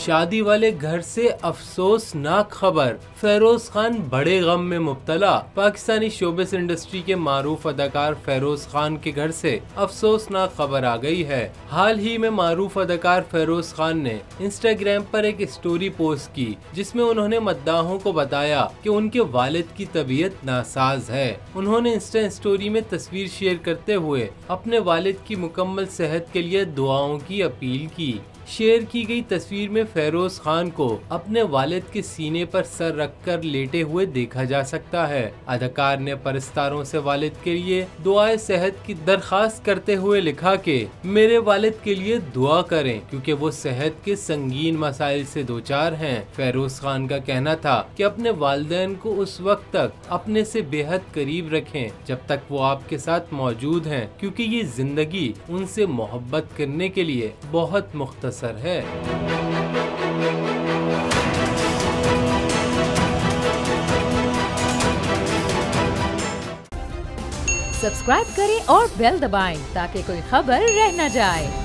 शादी वाले घर से अफसोसनाक खबर, फेरोज खान बड़े गम में मुब्तला। पाकिस्तानी शोबिस इंडस्ट्री के मारूफ अदाकार फेरोज खान के घर से अफसोसनाक खबर आ गई है। हाल ही में मारूफ अदाकार फेरोज खान ने इंस्टाग्राम पर एक स्टोरी पोस्ट की, जिसमें उन्होंने मद्दाहों को बताया कि उनके वालिद की तबीयत नासाज है। उन्होंने इंस्टा स्टोरी में तस्वीर शेयर करते हुए अपने वालिद की मुकम्मल सेहत के लिए दुआओं की अपील की। शेयर की गई तस्वीर में फेरोज खान को अपने वालिद के सीने पर सर रखकर लेटे हुए देखा जा सकता है। अदाकार ने परस्तारों से वालिद के लिए दुआए सेहत की दरख्वास्त करते हुए लिखा कि मेरे वालिद के लिए दुआ करें क्योंकि वो सेहत के संगीन मसाइल से दोचार हैं। फेरोज खान का कहना था कि अपने वालिदैन को उस वक्त तक अपने से बेहद करीब रखें जब तक वो आपके साथ मौजूद हैं, क्योंकि ये जिंदगी उनसे मोहब्बत करने के लिए बहुत मुख्तसर है। सब्सक्राइब करें और बेल दबाएं ताकि कोई खबर रह न जाए।